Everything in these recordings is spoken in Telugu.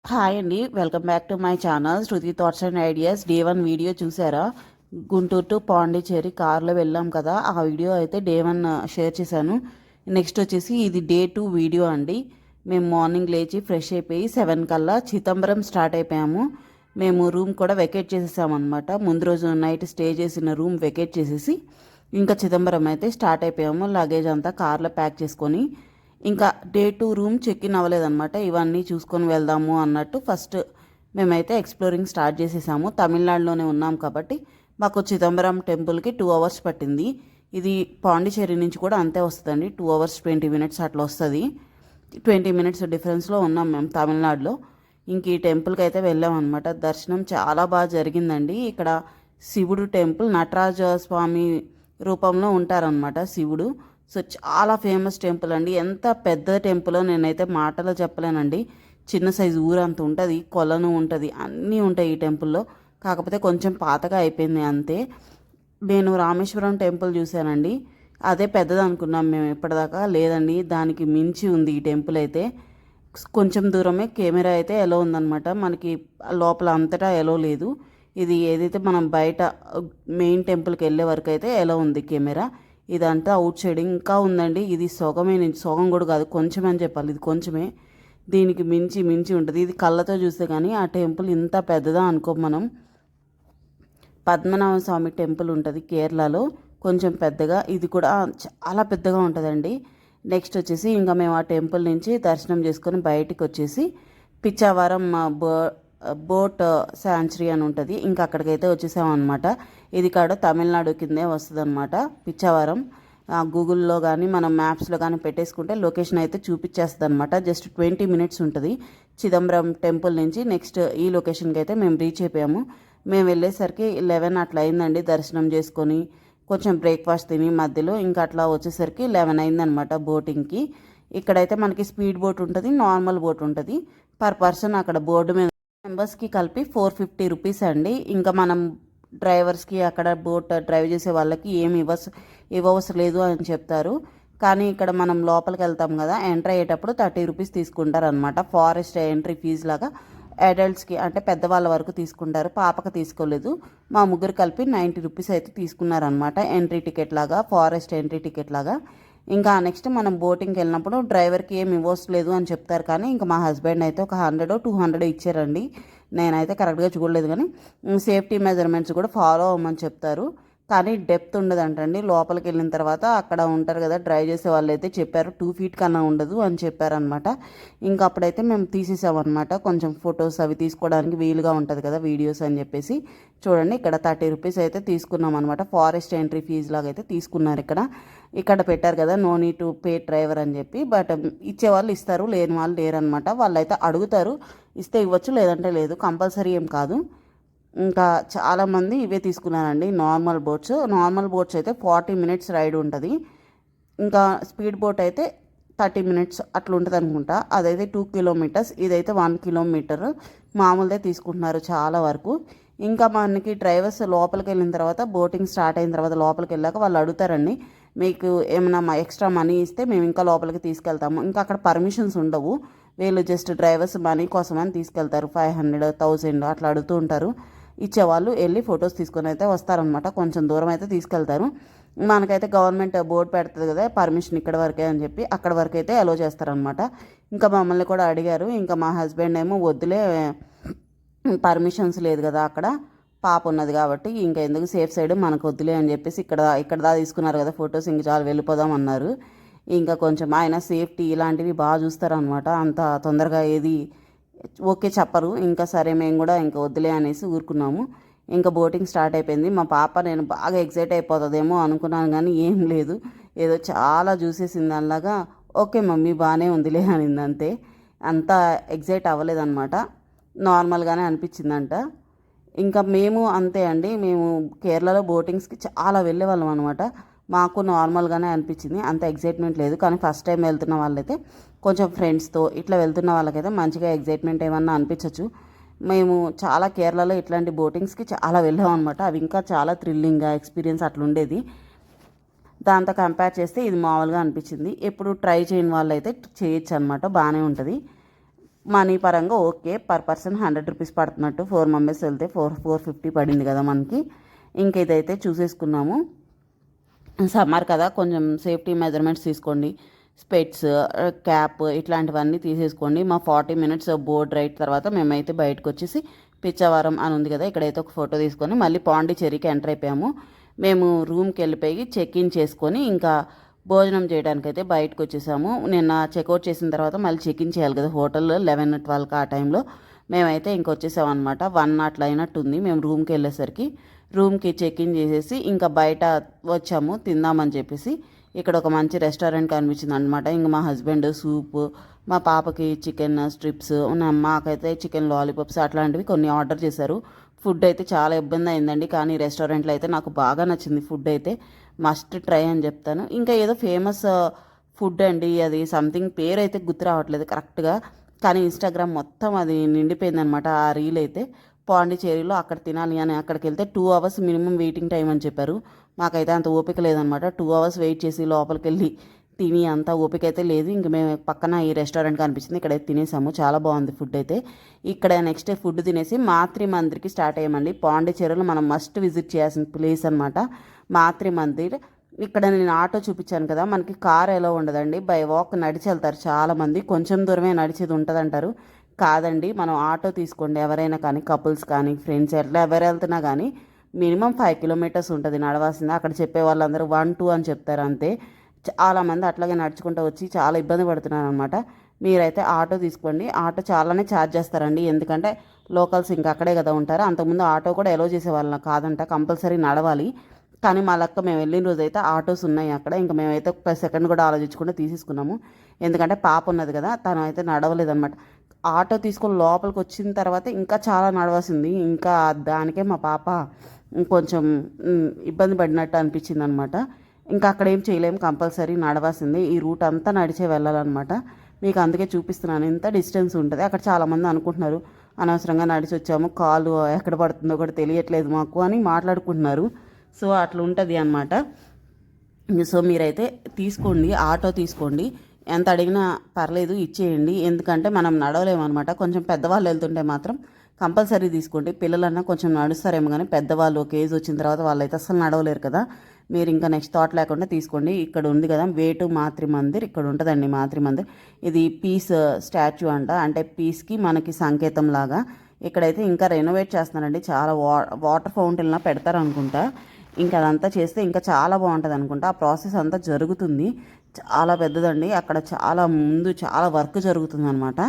హాయ్ అండి, welcome back to my channel Shruti thoughts and ideas. Day 1 video చూసారా? గుంటూరు టు పాండిచ్చేరి కార్లో వెళ్ళాం కదా, ఆ వీడియో అయితే డే 1 షేర్ చేశాను. నెక్స్ట్ వచ్చేసి ఇది డే 2 వీడియో అండి. మేము మార్నింగ్ లేచి ఫ్రెష్ అయిపోయి 7 కల్లా చిదంబరం స్టార్ట్ అయిపోయాము. మేము రూమ్ కూడా వెకేట్ చేసేసామన్నమాట. ముందు రోజు నైట్ స్టే చేసిన రూమ్ వెకేట్ చేసేసి ఇంకా చిదంబరం అయితే స్టార్ట్ అయిపోయాము. లగేజ్ అంతా కార్లో ప్యాక్ చేసుకొని ఇంకా డే 2 రూమ్ చెక్ ఇన్ అవ్వలేదన్నమాట. ఇవన్నీ చూసుకొని వెళ్దాము అన్నట్టు ఫస్ట్ మేమైతే ఎక్స్ప్లోరింగ్ స్టార్ట్ చేసేసాము. తమిళనాడులోనే ఉన్నాం కాబట్టి మాకు చిదంబరం టెంపుల్కి 2 అవర్స్ పట్టింది. ఇది పాండిచేరి నుంచి కూడా అంతే వస్తుందండి, 2 అవర్స్ 20 మినిట్స్ అట్లా వస్తుంది. 20 మినిట్స్ డిఫరెన్స్లో ఉన్నాం మేము తమిళనాడులో. ఇంక ఈ టెంపుల్కి అయితే వెళ్ళామన్నమాట. దర్శనం చాలా బాగా జరిగిందండి. ఇక్కడ శివుడు టెంపుల్ నటరాజ స్వామి రూపంలో ఉంటారనమాట శివుడు. సో చాలా ఫేమస్ టెంపుల్ అండి. ఎంత పెద్ద టెంపులో నేనైతే మాటలో చెప్పలేనండి. చిన్న సైజు ఊరంత ఉంటుంది, కొలను ఉంటుంది, అన్నీ ఉంటాయి ఈ టెంపుల్లో. కాకపోతే కొంచెం పాతగా అయిపోయింది అంతే. నేను రామేశ్వరం టెంపుల్ చూశానండి, అదే పెద్దది అనుకున్నాం మేము ఇప్పటిదాకా. లేదండి, దానికి మించి ఉంది ఈ టెంపుల్ అయితే. కొంచెం దూరమే కెమెరా అయితే ఎలో ఉందన్నమాట, మనకి లోపల అంతటా ఎలో లేదు. ఇది ఏదైతే మనం బయట మెయిన్ టెంపుల్కి వెళ్ళే వరకు అయితే ఎలా ఉంది కెమెరా. ఇదంతా అవుట్ సైడ్ ఇంకా ఉందండి. ఇది సొగమే, సొగం కూడా కాదు, కొంచెమే అని చెప్పాలి. ఇది కొంచెమే, దీనికి మించి మించి ఉంటుంది. ఇది కళ్ళతో చూస్తే కానీ ఆ టెంపుల్ ఇంత పెద్దదా అనుకో మనం. పద్మనాభ స్వామి టెంపుల్ ఉంటుంది కేరళలో, కొంచెం పెద్దగా. ఇది కూడా చాలా పెద్దగా ఉంటుందండి. నెక్స్ట్ వచ్చేసి ఇంకా మేము ఆ టెంపుల్ నుంచి దర్శనం చేసుకొని బయటికి వచ్చేసి పిచ్చావరం బోట్ శాంచురీ అని ఉంటుంది, ఇంకా అక్కడికైతే వచ్చేసామన్నమాట. ఇది కాడ తమిళనాడు కిందే వస్తుంది అనమాట పిచ్చావరం. గూగుల్లో కానీ మనం మ్యాప్స్లో కానీ పెట్టేసుకుంటే లొకేషన్ అయితే చూపించేస్తుంది అనమాట. జస్ట్ 20 మినిట్స్ ఉంటుంది చిదంబరం టెంపుల్ నుంచి. నెక్స్ట్ ఈ లొకేషన్కి అయితే మేము రీచ్ అయిపోయాము. మేము వెళ్ళేసరికి 11 అట్లా అయిందండి. దర్శనం చేసుకొని కొంచెం బ్రేక్ఫాస్ట్ తిని మధ్యలో ఇంకా అట్లా వచ్చేసరికి 11 అయిందనమాట బోటింగ్కి. ఇక్కడైతే మనకి స్పీడ్ బోట్ ఉంటుంది, నార్మల్ బోట్ ఉంటుంది. పర్ పర్సన్ అక్కడ బోర్డు మీద మెంబర్స్కి కలిపి 450 రూపీస్ అండి. ఇంకా మనం డ్రైవర్స్కి అక్కడ బోట్ డ్రైవ్ చేసే వాళ్ళకి ఏమి ఇవ్వవసరం లేదు అని చెప్తారు. కానీ ఇక్కడ మనం లోపలికి వెళ్తాం కదా, ఎంటర్ అయ్యేటప్పుడు 30 రూపీస్ తీసుకుంటారు అనమాట. ఫారెస్ట్ ఎంట్రీ ఫీజు లాగా అడల్ట్స్కి అంటే పెద్దవాళ్ళ వరకు తీసుకుంటారు, పాపకు తీసుకోలేదు. మా ముగ్గురు కలిపి 90 రూపీస్ అయితే తీసుకున్నారనమాట, ఎంట్రీ టికెట్ లాగా, ఫారెస్ట్ ఎంట్రీ టికెట్ లాగా. ఇంకా నెక్స్ట్ మనం బోటింగ్కి వెళ్ళినప్పుడు డ్రైవర్కి ఏమి ఇవ్వట్లేదు అని చెప్తారు. కానీ ఇంకా మా హస్బెండ్ అయితే ఒక 100-200 ఇచ్చారండి. నేనైతే కరెక్ట్గా చూడలేదు, కానీ సేఫ్టీ మెజర్మెంట్స్ కూడా ఫాలో అవ్వమని చెప్తారు. కానీ డెప్త్ ఉండదంటండి. లోపలికి వెళ్ళిన తర్వాత అక్కడ ఉంటారు కదా డ్రైవ్ చేసే వాళ్ళు అయితే చెప్పారు 2 feet కన్నా ఉండదు అని చెప్పారనమాట. ఇంకా అప్పుడైతే మేము తీసేసామన్నమాట. కొంచెం ఫొటోస్ అవి తీసుకోవడానికి వీలుగా ఉంటుంది కదా వీడియోస్ అని చెప్పేసి. చూడండి, ఇక్కడ 30 రూపీస్ అయితే తీసుకున్నాం అనమాట. ఫారెస్ట్ ఎంట్రీ ఫీజు లాగా అయితే తీసుకున్నారు. ఇక్కడ పెట్టారు కదా no need to pay driver అని చెప్పి. బట్ ఇచ్చేవాళ్ళు ఇస్తారు, లేని వాళ్ళు లేరనమాట. వాళ్ళు అయితే అడుగుతారు, ఇస్తే ఇవ్వచ్చు, లేదంటే లేదు, కంపల్సరీ ఏం కాదు. ఇంకా చాలామంది ఇవే తీసుకున్నారండి, నార్మల్ బోట్స్ అయితే 40 మినిట్స్ రైడ్ ఉంటుంది. ఇంకా స్పీడ్ బోట్ అయితే 30 మినిట్స్ అట్లా ఉంటుంది అనుకుంటా. అదైతే 2 కిలోమీటర్స్, ఇదైతే 1 కిలోమీటర్ మామూలుదే తీసుకుంటున్నారు చాలా వరకు. ఇంకా మనకి డ్రైవర్స్ లోపలికి వెళ్ళిన తర్వాత, బోటింగ్ స్టార్ట్ అయిన తర్వాత లోపలికి వెళ్ళాక వాళ్ళు అడుగుతారండి, మీకు ఏమైనా ఎక్స్ట్రా మనీ ఇస్తే మేము ఇంకా లోపలికి తీసుకెళ్తాము. ఇంకా అక్కడ పర్మిషన్స్ ఉండవు, వీళ్ళు జస్ట్ డ్రైవర్స్ మనీ కోసమని తీసుకెళ్తారు. 500, 1000 అట్లా అడుగుతూ ఉంటారు. ఇచ్చేవాళ్ళు వెళ్ళి ఫొటోస్ తీసుకొని అయితే వస్తారనమాట. కొంచెం దూరం అయితే తీసుకెళ్తారు. మనకైతే గవర్నమెంట్ బోర్డు పెడుతుంది కదా పర్మిషన్ ఇక్కడ వరకే అని చెప్పి, అక్కడ వరకు అయితే అలో చేస్తారనమాట. ఇంకా మమ్మల్ని కూడా అడిగారు. ఇంకా మా హస్బెండ్ ఏమో వద్దులే, పర్మిషన్స్ లేదు కదా అక్కడ, పాప ఉన్నది కాబట్టి ఇంకా ఎందుకు, సేఫ్ సైడ్ మనకు వద్దులే అని చెప్పేసి ఇక్కడ తీసుకున్నారు కదా ఫొటోస్, ఇంక చాలా వెళ్ళిపోదాం అన్నారు. ఇంకా కొంచెం ఆయన సేఫ్టీ ఇలాంటివి బాగా చూస్తారనమాట. అంత తొందరగా ఏది ఓకే చెప్పరు. ఇంకా సరే మేము కూడా ఇంకా వద్దులే అనేసి ఊరుకున్నాము. ఇంకా బోటింగ్ స్టార్ట్ అయిపోయింది. మా పాప నేను బాగా ఎగ్జైట్ అయిపోతుందేమో అనుకున్నాను, కానీ ఏం లేదు, ఏదో చాలా చూసేసింది అలాగా. ఓకే మమ్మీ బాగానే ఉందిలే అనింది అంతే. అంత ఎగ్జైట్ అవ్వలేదన్నమాట, నార్మల్గానే అనిపించిందంట. ఇంకా మేము అంతే అండి, మేము కేరళలో బోటింగ్స్కి చాలా వెళ్ళేవాళ్ళం అనమాట. మాకు నార్మల్గానే అనిపించింది, అంత ఎగ్జైట్మెంట్ లేదు. కానీ ఫస్ట్ టైం వెళ్తున్న వాళ్ళైతే, కొంచెం ఫ్రెండ్స్తో ఇట్లా వెళ్తున్న వాళ్ళకైతే మంచిగా ఎగ్జైట్మెంట్ ఏమన్నా అనిపించవచ్చు. మేము చాలా కేరళలో ఇట్లాంటి బోటింగ్స్కి చాలా వెళ్ళాం అనమాట. అవి ఇంకా చాలా థ్రిల్లింగ్గా ఎక్స్పీరియన్స్ అట్లా ఉండేది. దాంతో కంపేర్ చేస్తే ఇది మామూలుగా అనిపించింది. ఎప్పుడు ట్రై చేయని వాళ్ళు అయితే చేయొచ్చు అనమాట, బాగానే ఉంటుంది. మనీ పరంగా ఓకే, పర్ పర్సన్ 100 రూపీస్ పడుతున్నట్టు. 4 మెంబర్స్ వెళ్తే 450 పడింది కదా మనకి. ఇంక ఇదైతే చూసేసుకున్నాము. సమ్మర్ కదా, కొంచెం సేఫ్టీ మెజర్మెంట్స్ తీసుకోండి. స్పెట్స్, క్యాప్ ఇట్లాంటివన్నీ తీసేసుకోండి. మా 40 మినిట్స్ బోట్ రైడ్ తర్వాత మేమైతే బయటకు వచ్చేసి పిచ్చవరం అని ఉంది కదా, ఇక్కడైతే ఒక ఫోటో తీసుకొని మళ్ళీ పాండిచ్చేరికి ఎంటర్ అయిపోయాము. మేము రూమ్కి వెళ్ళిపోయి చెక్ ఇన్ చేసుకొని ఇంకా భోజనం చేయడానికైతే బయటకు వచ్చేసాము. నిన్న చెక్అవుట్ చేసిన తర్వాత మళ్ళీ చెక్ ఇన్ చేయాలి కదా హోటల్లో 11-12 ఆ టైంలో. మేమైతే ఇంకొచ్చేసామన్నమాట. 1 అట్లా అయినట్టుంది మేము రూమ్కి వెళ్ళేసరికి. రూమ్కి చెక్ ఇన్ చేసేసి ఇంకా బయట వచ్చాము తిందామని చెప్పేసి. ఇక్కడ ఒక మంచి రెస్టారెంట్ కనిపించింది అనమాట. ఇంక మా హస్బెండ్ సూప్, మా పాపకి చికెన్ స్ట్రిప్స్, మాకైతే చికెన్ లాలీపాప్స్ అట్లాంటివి కొన్ని ఆర్డర్ చేశారు. ఫుడ్ అయితే చాలా ఇబ్బంది అయిందండి, కానీ రెస్టారెంట్లో అయితే నాకు బాగా నచ్చింది. ఫుడ్ అయితే మస్ట్ ట్రై అని చెప్తాను. ఇంకా ఏదో ఫేమస్ ఫుడ్ అండి, అది సంథింగ్ పేరు అయితే గుర్తు రావట్లేదు కరెక్ట్గా, కానీ ఇన్స్టాగ్రామ్ మొత్తం అది నిండిపోయిందనమాట ఆ రీల్ అయితే. పాండిచేరిలో అక్కడ తినాలి అని అక్కడికి వెళ్తే 2 అవర్స్ మినిమం వెయిటింగ్ టైం అని చెప్పారు. మాకైతే అంత ఓపిక లేదనమాట. 2 అవర్స్ వెయిట్ చేసి లోపలికి వెళ్ళి తిని అంత ఓపిక అయితే లేదు. ఇంక మేము పక్కన ఈ రెస్టారెంట్ కనిపించింది, ఇక్కడైతే తినేసాము. చాలా బాగుంది ఫుడ్ అయితే. ఇక్కడ నెక్స్ట్ డే ఫుడ్ తినేసి మాతృ మందిర్కి స్టార్ట్ అయ్యామండి. పాండిచేరిలో మనం మస్ట్ విజిట్ చేయాల్సిన ప్లేస్ అనమాట మాతృ మందిర్. ఇక్కడ నేను ఆటో చూపించాను కదా, మనకి కార్ ఎలా ఉండదండి, బై వాక్ నడిచి వెళ్తారు చాలామంది. కొంచెం దూరమే నడిచేది ఉంటుంది అంటారు, కాదండి మనం ఆటో తీసుకోండి. ఎవరైనా కానీ కపుల్స్ కానీ ఫ్రెండ్స్ ఎట్లా ఎవరు వెళ్తున్నా కానీ మినిమం 5 కిలోమీటర్స్ ఉంటుంది నడవాల్సింది. అక్కడ చెప్పే వాళ్ళందరూ 1-2 అని చెప్తారు అంతే. చాలామంది అట్లాగే నడుచుకుంటూ వచ్చి చాలా ఇబ్బంది పడుతున్నారు అనమాట. మీరైతే ఆటో తీసుకోండి. ఆటో చాలానే ఛార్జ్ చేస్తారండి, ఎందుకంటే లోకల్స్ ఇంకా అక్కడే కదా ఉంటారు. అంతకుముందు ఆటో కూడా ఎలో చేసేవాళ్ళం కాదంట, కంపల్సరీ నడవాలి. కానీ మా లక్క మేము వెళ్ళిన రోజు అయితే ఆటోస్ ఉన్నాయి అక్కడ. ఇంకా మేమైతే ఒక సెకండ్ కూడా ఆలోచించకుండా తీసేసుకున్నాము, ఎందుకంటే పాప ఉన్నది కదా, తను అయితే నడవలేదన్నమాట. ఆటో తీసుకొని లోపలికి వచ్చిన తర్వాత ఇంకా చాలా నడవాల్సింది. ఇంకా దానికే మా పాప కొంచెం ఇబ్బంది పడినట్టు అనిపించింది అనమాట. ఇంకా అక్కడ ఏం చేయలేము, కంపల్సరీ నడవాల్సింది. ఈ రూట్ అంతా నడిచే వెళ్ళాలన్నమాట. మీకు అందుకే చూపిస్తున్నాను ఎంత డిస్టెన్స్ ఉంటుంది. అక్కడ చాలామంది అనుకుంటున్నారు అనవసరంగా నడిచి వచ్చాము, కాలు ఎక్కడ పడుతుందో కూడా తెలియట్లేదు మాకు అని మాట్లాడుకుంటున్నారు. సో అట్లా ఉంటుంది అన్నమాట. సో మీరైతే తీసుకోండి, ఆటో తీసుకోండి. ఎంత అడిగినా పర్లేదు ఇచ్చేయండి, ఎందుకంటే మనం నడవలేమన్నమాట. కొంచెం పెద్దవాళ్ళు వెళ్తుంటే మాత్రం కంపల్సరీ తీసుకోండి. పిల్లలన్నా కొంచెం నడుస్తారేమో, కానీ పెద్దవాళ్ళు ఒక ఏజ్ వచ్చిన తర్వాత వాళ్ళైతే అసలు నడవలేరు కదా. మీరు ఇంకా నెక్స్ట్ థాట్ లేకుండా తీసుకోండి. ఇక్కడ ఉంది కదా వేటు మాతృ మందిర్, ఇక్కడ ఉంటుందండి మాతృ మందిర్. ఇది పీస్ స్టాచ్యూ అంటే పీస్కి మనకి సంకేతం లాగా. ఇక్కడైతే ఇంకా రెనోవేట్ చేస్తున్నారండి, చాలా వాటర్ ఫౌంటైన్లా పెడతారు అనుకుంటా. ఇంకా అదంతా చేస్తే ఇంకా చాలా బాగుంటుంది అనుకుంటా. ఆ ప్రాసెస్ అంతా జరుగుతుంది, చాలా పెద్దదండి. అక్కడ చాలా ముందు చాలా వర్క్ జరుగుతుంది అనమాట.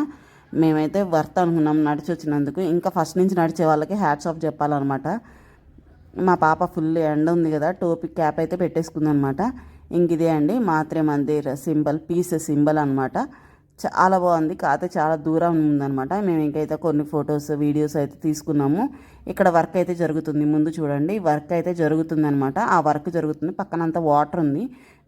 మేమైతే వర్త్ అనుకున్నాం నడిచి వచ్చినందుకు. ఇంకా ఫస్ట్ నుంచి నడిచే వాళ్ళకి హ్యాట్స్ ఆఫ్ చెప్పాలన్నమాట. మా పాప ఫుల్ ఎండ ఉంది కదా, టోపీ క్యాప్ అయితే పెట్టేసుకుందనమాట. ఇంక ఇదే అండి మాతృ మందిర్ సింబల్, పీస్ సింబల్ అనమాట. చాలా బాగుంది, కాకపోతే చాలా దూరం ఉందనమాట. మేము ఇంకైతే కొన్ని ఫొటోస్ వీడియోస్ అయితే తీసుకున్నాము. ఇక్కడ వర్క్ అయితే జరుగుతుంది, ముందు చూడండి వర్క్ అయితే జరుగుతుంది అనమాట. ఆ వర్క్ జరుగుతుంది, పక్కనంతా వాటర్ ఉంది.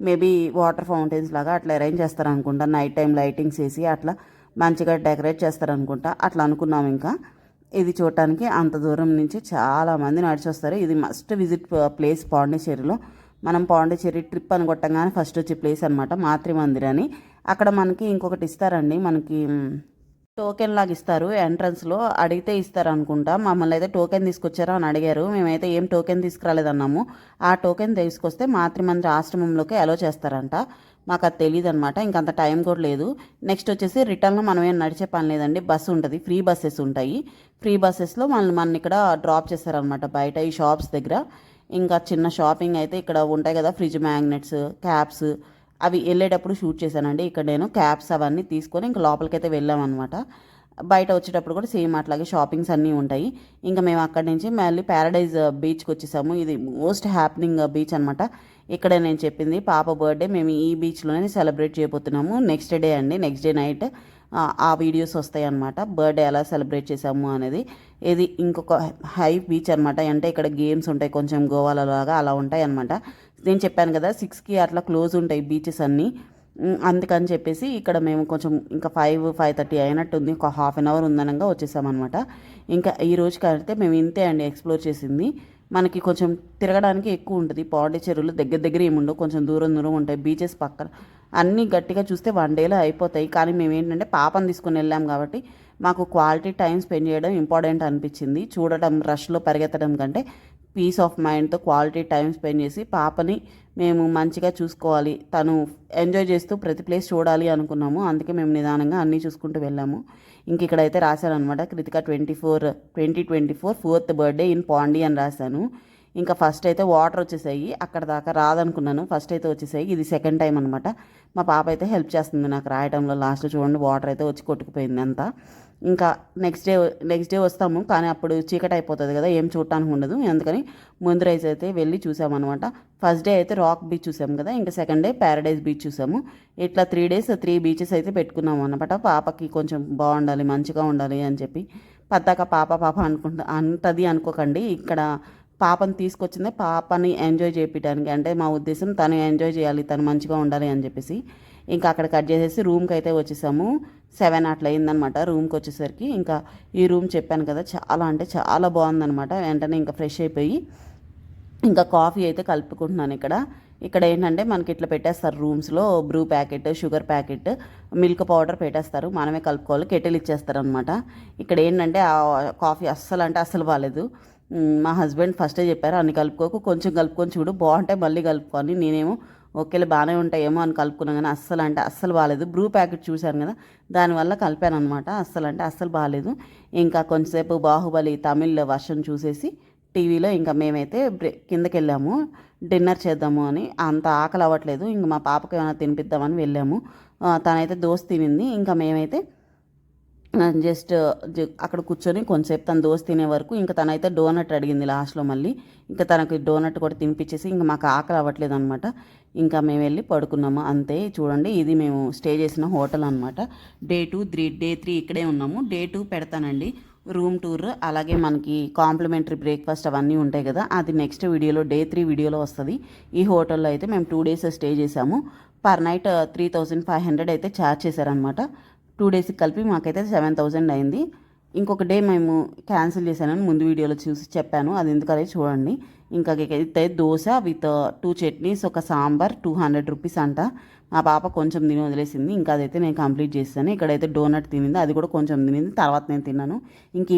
మేబీ వాటర్ ఫౌంటైన్స్ లాగా అట్లా అరేంజ్ చేస్తారనుకుంటా. నైట్ టైం లైటింగ్స్ వేసి అట్లా మంచిగా డెకరేట్ చేస్తారనుకుంటా, అట్లా అనుకున్నాము. ఇంకా ఇది చూడటానికి అంత దూరం నుంచి చాలామంది నడిచి వస్తారు. ఇది మస్ట్ విజిట్ ప్లేస్ పాండిచ్చేరిలో. మనం పాండిచ్చేరి ట్రిప్ అని కొట్టంగానే ఫస్ట్ వచ్చే ప్లేస్ అనమాట మాతృ మందిర్ అని. అక్కడ మనకి ఇంకొకటి ఇస్తారండి, మనకి టోకెన్ లాగా ఇస్తారు ఎంట్రన్స్లో, అడిగితే ఇస్తారు అనుకుంటా. మమ్మల్ని అయితే టోకెన్ తీసుకొచ్చారా అని అడిగారు. మేమైతే ఏం టోకెన్ తీసుకురాలేదన్నాము. ఆ టోకెన్ తీసుకొస్తే మాతృ మందిర్ ఆశ్రమంలోకి అలో చేస్తారంట. మాకు అది తెలియదు అనమాట. ఇంకంత టైం కూడా లేదు. నెక్స్ట్ వచ్చేసి రిటర్న్లో మనం ఏం నడిచే పని లేదండి, బస్సు ఉంటుంది, ఫ్రీ బస్సెస్ ఉంటాయి. ఫ్రీ బస్సెస్లో మన ఇక్కడ డ్రాప్ చేస్తారనమాట బయట ఈ షాప్స్ దగ్గర. ఇంకా చిన్న షాపింగ్ అయితే ఇక్కడ ఉంటాయి కదా, ఫ్రిడ్జ్ మ్యాగ్నెట్స్, క్యాప్స్, అవి వెళ్ళేటప్పుడు షూట్ చేశానండి. ఇక్కడ నేను క్యాప్స్ అవన్నీ తీసుకొని ఇంకా లోపలికైతే వెళ్ళామన్నమాట. బయట వచ్చేటప్పుడు కూడా సేమ్ అట్లాగే షాపింగ్స్ అన్నీ ఉంటాయి. ఇంకా మేము అక్కడి నుంచి మళ్ళీ ప్యారడైజ్ బీచ్కి వచ్చేసాము. ఇది మోస్ట్ హ్యాపెనింగ్ బీచ్ అనమాట. ఇక్కడే నేను చెప్పింది పాప బర్త్డే మేము ఈ బీచ్లోనే సెలబ్రేట్ చేయబోతున్నాము. నెక్స్ట్ డే అండి, నెక్స్ట్ డే నైట్ ఆ వీడియోస్ వస్తాయి అన్నమాట, బర్త్డే ఎలా సెలబ్రేట్ చేసాము అనేది. ఇది ఇంకొక హై బీచ్ అనమాట. అంటే ఇక్కడ గేమ్స్ ఉంటాయి కొంచెం గోవాలో లాగా అలా ఉంటాయి అనమాట. నేను చెప్పాను కదా 6కి అట్లా క్లోజ్ ఉంటాయి బీచెస్ అన్నీ. అందుకని చెప్పేసి ఇక్కడ మేము కొంచెం ఇంకా 5-5:30 అయినట్టుంది, ఒక హాఫ్ అన్ అవర్ ఉందనగా వచ్చేసామన్నమాట. ఇంకా ఈ రోజుకి అయితే మేము ఇంతే అండి ఎక్స్ప్లోర్ చేసింది. మనకి కొంచెం తిరగడానికి ఎక్కువ ఉంటుంది. పాండిచ్చేరిలో దగ్గర దగ్గర ఏముండవు, కొంచెం దూరం దూరం ఉంటాయి. బీచెస్ పక్కన అన్నీ గట్టిగా చూస్తే 1 డేలో అయిపోతాయి. కానీ మేము ఏంటంటే పాపని తీసుకొని వెళ్ళాం కాబట్టి మాకు క్వాలిటీ టైం స్పెండ్ చేయడం ఇంపార్టెంట్ అనిపించింది. చూడటం రష్లో పరిగెత్తడం కంటే పీస్ ఆఫ్ మైండ్తో క్వాలిటీ టైం స్పెండ్ చేసి పాపని మేము మంచిగా చూసుకోవాలి, తను ఎంజాయ్ చేస్తూ ప్రతి ప్లేస్ చూడాలి అనుకున్నాము. అందుకే మేము నిదానంగా అన్నీ చూసుకుంటూ వెళ్ళాము. ఇంక ఇక్కడైతే రాశాను అనమాట, కృతిక 2024 4th బర్త్డే ఇన్ పాండి అని రాశాను. ఇంకా ఫస్ట్ అయితే వాటర్ వచ్చేసాయి, అక్కడ దాకా రాదనుకున్నాను, ఫస్ట్ అయితే వచ్చేసాయి. ఇది సెకండ్ టైం అనమాట. మా పాప అయితే హెల్ప్ చేస్తుంది నాకు రాయడంలో. లాస్ట్లో చూడండి వాటర్ అయితే వచ్చి కొట్టుకుపోయింది అంతా. ఇంకా నెక్స్ట్ డే వస్తాము, కానీ అప్పుడు చీకటి అయిపోతుంది కదా, ఏం చూడటానికి ఉండదు. అందుకని ముందు రైజ్ అయితే వెళ్ళి చూసామన్నమాట. ఫస్ట్ డే అయితే రాక్ బీచ్ చూసాము కదా, ఇంకా సెకండ్ డే ప్యారడైజ్ బీచ్ చూసాము. ఇట్లా 3 days 3 beaches అయితే పెట్టుకున్నాము అనమాట. పాపకి కొంచెం బాగుండాలి, మంచిగా ఉండాలి అని చెప్పి. పద్దాక పాప పాప అంటది అనుకోకండి. ఇక్కడ పాపని తీసుకొచ్చిందే పాపని ఎంజాయ్ చేయించడానికి, అంటే మా ఉద్దేశం తను ఎంజాయ్ చేయాలి, తను మంచిగా ఉండాలి అని చెప్పేసి. ఇంకా అక్కడ కట్ చేసేసి రూమ్కి అయితే వచ్చేసాము. 7 అట్లా అయిందనమాట రూమ్కి వచ్చేసరికి. ఇంకా ఈ రూమ్ చెప్పాను కదా, చాలా అంటే చాలా బాగుందనమాట. వెంటనే ఇంకా ఫ్రెష్ అయిపోయి ఇంకా కాఫీ అయితే కలుపుకుంటున్నాను ఇక్కడ ఏంటంటే మనకి ఇట్లా పెట్టేస్తారు రూమ్స్లో, Bru packet, sugar packet, milk powder పెట్టేస్తారు, మనమే కలుపుకోవాలి. కెటిల్ ఇచ్చేస్తారు అనమాట. ఇక్కడ ఏంటంటే ఆ కాఫీ అస్సలు బాగాలేదు. మా హస్బెండ్ ఫస్టే చెప్పారు, అన్ని కలుపుకోకు, కొంచెం కలుపుకొని చూడు, బాగుంటాయి మళ్ళీ కలుపుకొని. నేనేమో ఓకేలే బాగానే ఉంటాయేమో అని కలుపుకున్నాను, కానీ అస్సలు బాగాలేదు. బ్రూ ప్యాకెట్ చూశాను కదా, దానివల్ల కలిపాను అనమాట. అస్సలు బాగాలేదు. ఇంకా కొంచెంసేపు బాహుబలి తమిళ్ వర్షన్ చూసేసి టీవీలో ఇంకా మేమైతే కిందకి వెళ్ళాము డిన్నర్ చేద్దాము అని. అంత ఆకలి అవ్వట్లేదు, ఇంకా మా పాపకి ఏమైనా తినిపిద్దామని వెళ్ళాము. తనైతే దోశ తినింది. ఇంకా మేమైతే జస్ట్ అక్కడ కూర్చొని కొంచెంసేపు తను దోశ తినే వరకు, ఇంకా తనైతే డోనట్ అడిగింది లాస్ట్లో. మళ్ళీ ఇంకా తనకి డోనట్ కూడా తినిపించేసి ఇంకా మాకు ఆకలి అవ్వట్లేదు అనమాట. ఇంకా మేము వెళ్ళి పడుకున్నాము అంతే. చూడండి, ఇది మేము స్టే చేసిన హోటల్ అనమాట. డే 3 ఇక్కడే ఉన్నాము. డే 2 పెడతానండి రూమ్ టూర్, అలాగే మనకి కాంప్లిమెంటరీ బ్రేక్ఫాస్ట్ అవన్నీ ఉంటాయి కదా, అది నెక్స్ట్ వీడియోలో డే 3 వీడియోలో వస్తుంది. ఈ హోటల్లో అయితే మేము 2 days స్టే చేసాము. పర్ నైట్ 3500 అయితే ఛార్జ్ చేశారనమాట. 2 daysకి కలిపి మాకైతే 7000 అయింది. ఇంకొక డే మేము క్యాన్సిల్ చేశానని ముందు వీడియోలో చూసి చెప్పాను, అది ఎందుకనే చూడండి. ఇంకా అయితే దోశ విత్ 2 చట్నీస్, ఒక సాంబార్, 200 రూపీస్ అంట. మా పాప కొంచెం తిని వదిలేసింది, ఇంకా అదైతే నేను కంప్లీట్ చేశాను. ఇక్కడైతే డోనట్ తినింది, అది కూడా కొంచెం తినింది, తర్వాత నేను తిన్నాను. ఇంక